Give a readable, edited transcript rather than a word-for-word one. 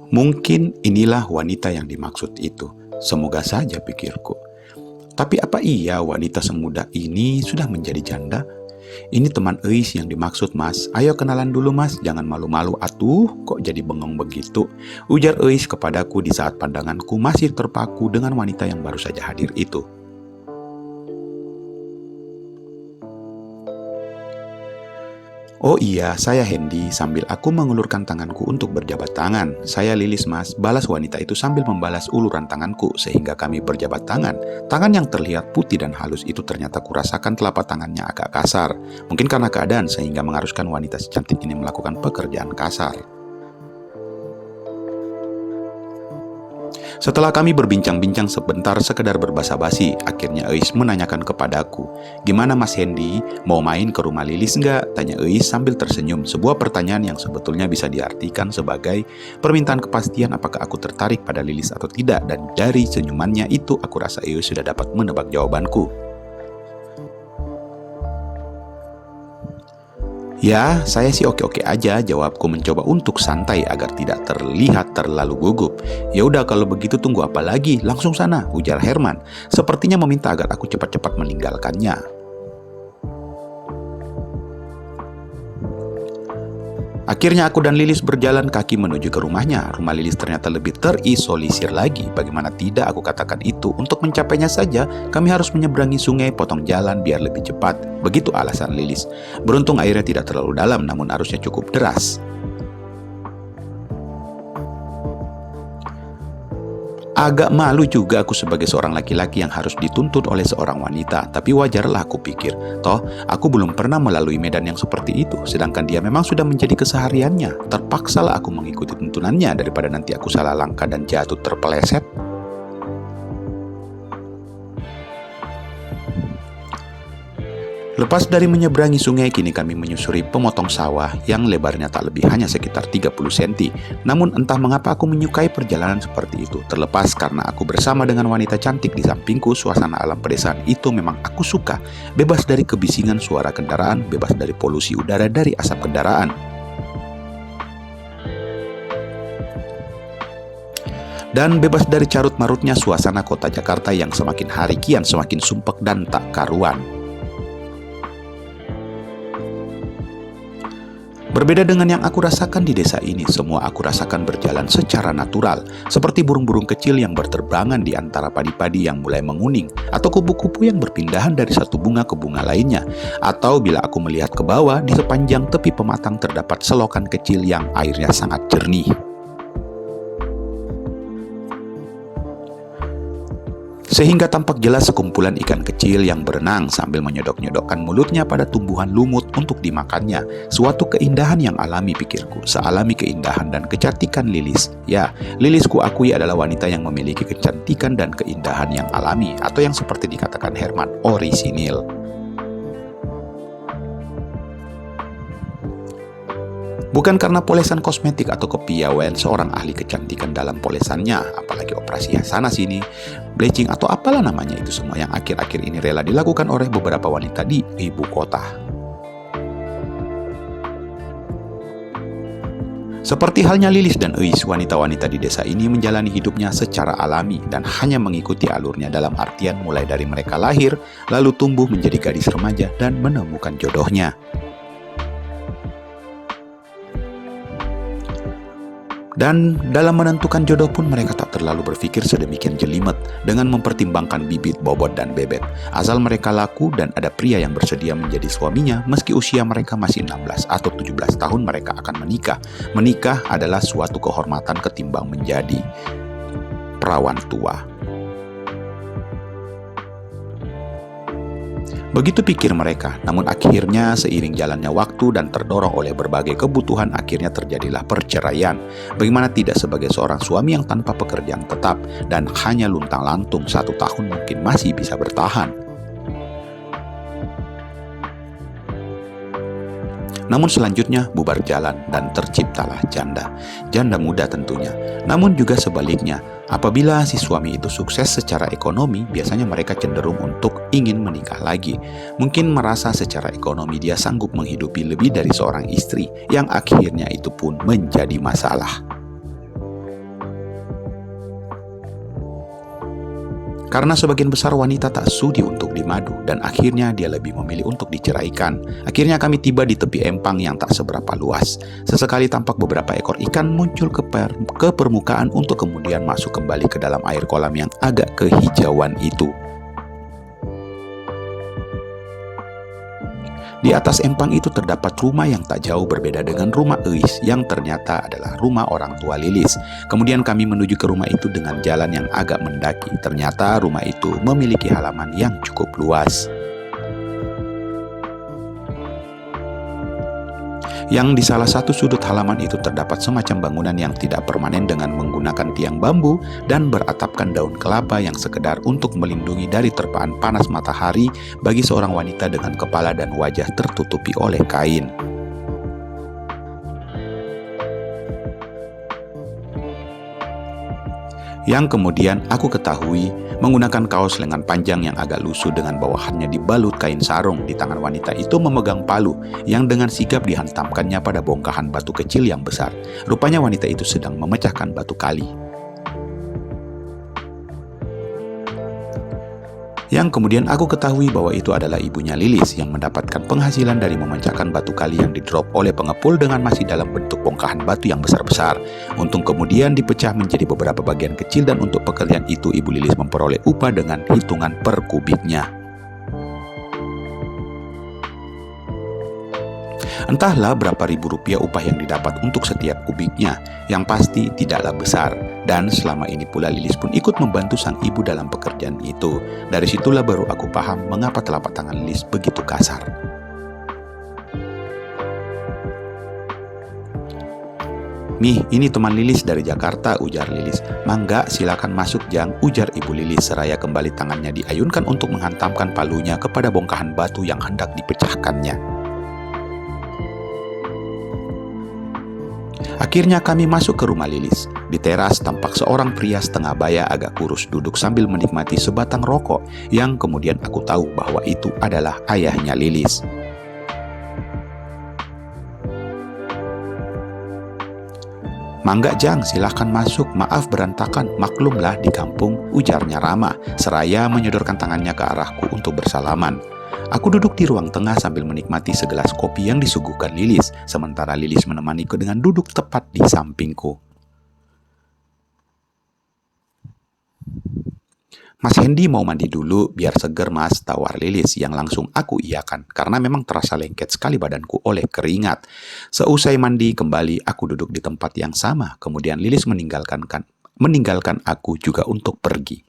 Mungkin inilah wanita yang dimaksud itu. Semoga saja, pikirku. Tapi apa iya wanita semuda ini sudah menjadi janda? Ini teman Eis yang dimaksud, Mas. Ayo kenalan dulu, Mas. Jangan malu-malu atuh, kok jadi bengong begitu? Ujar Eis kepadaku di saat pandanganku masih terpaku dengan wanita yang baru saja hadir itu. Oh iya, saya Hendy, sambil aku mengulurkan tanganku untuk berjabat tangan. Saya Lilis, Mas, balas wanita itu sambil membalas uluran tanganku, sehingga kami berjabat tangan. Tangan yang terlihat putih dan halus itu ternyata kurasakan telapak tangannya agak kasar. Mungkin karena keadaan sehingga mengharuskan wanita secantik ini melakukan pekerjaan kasar. Setelah kami berbincang-bincang sebentar sekedar berbasa-basi, akhirnya Eis menanyakan kepadaku, "Gimana Mas Hendy, mau main ke rumah Lilis nggak?" Tanya Eis sambil tersenyum, sebuah pertanyaan yang sebetulnya bisa diartikan sebagai permintaan kepastian apakah aku tertarik pada Lilis atau tidak, dan dari senyumannya itu aku rasa Eis sudah dapat menebak jawabanku. Ya, saya sih oke-oke aja, jawabku mencoba untuk santai agar tidak terlihat terlalu gugup. Ya udah kalau begitu tunggu apa lagi? Langsung sana, ujar Herman. Sepertinya meminta agar aku cepat-cepat meninggalkannya. Akhirnya aku dan Lilis berjalan kaki menuju ke rumahnya. Rumah Lilis ternyata lebih terisolisir lagi. Bagaimana tidak aku katakan itu? Untuk mencapainya saja, kami harus menyeberangi sungai, potong jalan biar lebih cepat. Begitu alasan Lilis. Beruntung airnya tidak terlalu dalam, namun arusnya cukup deras. Agak malu juga aku sebagai seorang laki-laki yang harus dituntut oleh seorang wanita, tapi wajarlah aku pikir. Toh, aku belum pernah melalui medan yang seperti itu, sedangkan dia memang sudah menjadi kesehariannya. Terpaksalah aku mengikuti tuntunannya daripada nanti aku salah langkah dan jatuh terpeleset. Lepas dari menyeberangi sungai, kini kami menyusuri pemotong sawah yang lebarnya tak lebih hanya sekitar 30 cm. Namun entah mengapa aku menyukai perjalanan seperti itu. Terlepas karena aku bersama dengan wanita cantik di sampingku, suasana alam pedesaan itu memang aku suka. Bebas dari kebisingan suara kendaraan, bebas dari polusi udara dari asap kendaraan. Dan bebas dari carut-marutnya suasana kota Jakarta yang semakin hari kian semakin sumpek dan tak karuan. Berbeda dengan yang aku rasakan di desa ini, semua aku rasakan berjalan secara natural, seperti burung-burung kecil yang berterbangan di antara padi-padi yang mulai menguning, atau kupu-kupu yang berpindahan dari satu bunga ke bunga lainnya, atau bila aku melihat ke bawah, di sepanjang tepi pematang terdapat selokan kecil yang airnya sangat jernih. Sehingga tampak jelas sekumpulan ikan kecil yang berenang sambil menyodok-nyodokkan mulutnya pada tumbuhan lumut untuk dimakannya. Suatu keindahan yang alami, pikirku, sealami keindahan dan kecantikan Lilis. Ya, Lilis kuakui adalah wanita yang memiliki kecantikan dan keindahan yang alami, atau yang seperti dikatakan Herman, orisinil. Bukan karena polesan kosmetik atau kepiawaian seorang ahli kecantikan dalam polesannya, apalagi operasi sana-sini, bleaching atau apalah namanya itu semua yang akhir-akhir ini rela dilakukan oleh beberapa wanita di ibu kota. Seperti halnya Lilis dan Eis, wanita-wanita di desa ini menjalani hidupnya secara alami dan hanya mengikuti alurnya, dalam artian mulai dari mereka lahir, lalu tumbuh menjadi gadis remaja dan menemukan jodohnya. Dan dalam menentukan jodoh pun mereka tak terlalu berpikir sedemikian jelimet dengan mempertimbangkan bibit, bobot, dan bebek. Asal mereka laku dan ada pria yang bersedia menjadi suaminya, meski usia mereka masih 16 atau 17 tahun mereka akan menikah. Menikah adalah suatu kehormatan ketimbang menjadi perawan tua. Begitu pikir mereka, namun akhirnya seiring jalannya waktu dan terdorong oleh berbagai kebutuhan, akhirnya terjadilah perceraian. Bagaimana tidak sebagai seorang suami yang tanpa pekerjaan tetap dan hanya luntang-lantung 1 tahun mungkin masih bisa bertahan. Namun selanjutnya bubar jalan dan terciptalah janda. Janda muda tentunya. Namun juga sebaliknya, apabila si suami itu sukses secara ekonomi, biasanya mereka cenderung untuk ingin menikah lagi. Mungkin merasa secara ekonomi dia sanggup menghidupi lebih dari seorang istri, yang akhirnya itu pun menjadi masalah. Karena sebagian besar wanita tak sudi untuk dimadu dan akhirnya dia lebih memilih untuk diceraikan. Akhirnya kami tiba di tepi empang yang tak seberapa luas. Sesekali tampak beberapa ekor ikan muncul ke permukaan untuk kemudian masuk kembali ke dalam air kolam yang agak kehijauan itu. Di atas empang itu terdapat rumah yang tak jauh berbeda dengan rumah Eis yang ternyata adalah rumah orang tua Lilis. Kemudian kami menuju ke rumah itu dengan jalan yang agak mendaki. Ternyata rumah itu memiliki halaman yang cukup luas. Yang di salah satu sudut halaman itu terdapat semacam bangunan yang tidak permanen dengan menggunakan tiang bambu dan beratapkan daun kelapa yang sekedar untuk melindungi dari terpaan panas matahari bagi seorang wanita dengan kepala dan wajah tertutupi oleh kain. Yang kemudian aku ketahui menggunakan kaos lengan panjang yang agak lusuh dengan bawahannya dibalut kain sarung. Di tangan wanita itu memegang palu yang dengan sigap dihantamkannya pada bongkahan batu kecil yang besar. Rupanya wanita itu sedang memecahkan batu kali. Yang kemudian aku ketahui bahwa itu adalah ibunya Lilis yang mendapatkan penghasilan dari memecahkan batu kali yang didrop oleh pengepul dengan masih dalam bentuk bongkahan batu yang besar-besar. Untung kemudian dipecah menjadi beberapa bagian kecil dan untuk pekerjaan itu ibu Lilis memperoleh upah dengan hitungan per kubiknya. Entahlah berapa ribu rupiah upah yang didapat untuk setiap kubiknya, yang pasti tidaklah besar. Dan selama ini pula Lilis pun ikut membantu sang ibu dalam pekerjaan itu. Dari situlah baru aku paham mengapa telapak tangan Lilis begitu kasar. "Mih, ini teman Lilis dari Jakarta," ujar Lilis. "Mangga, silakan masuk Jang," ujar ibu Lilis seraya kembali tangannya diayunkan untuk menghantamkan palunya kepada bongkahan batu yang hendak dipecahkannya. Akhirnya kami masuk ke rumah Lilis. Di teras tampak seorang pria setengah baya agak kurus duduk sambil menikmati sebatang rokok yang kemudian aku tahu bahwa itu adalah ayahnya Lilis. "Mangga Jang, silahkan masuk. Maaf berantakan, maklumlah di kampung," ujarnya ramah, seraya menyodorkan tangannya ke arahku untuk bersalaman. Aku duduk di ruang tengah sambil menikmati segelas kopi yang disuguhkan Lilis, sementara Lilis menemaniku dengan duduk tepat di sampingku. "Mas Hendy mau mandi dulu, biar seger mas," tawar Lilis yang langsung aku iyakan, karena memang terasa lengket sekali badanku oleh keringat. Seusai mandi kembali, aku duduk di tempat yang sama, kemudian Lilis meninggalkan aku juga untuk pergi.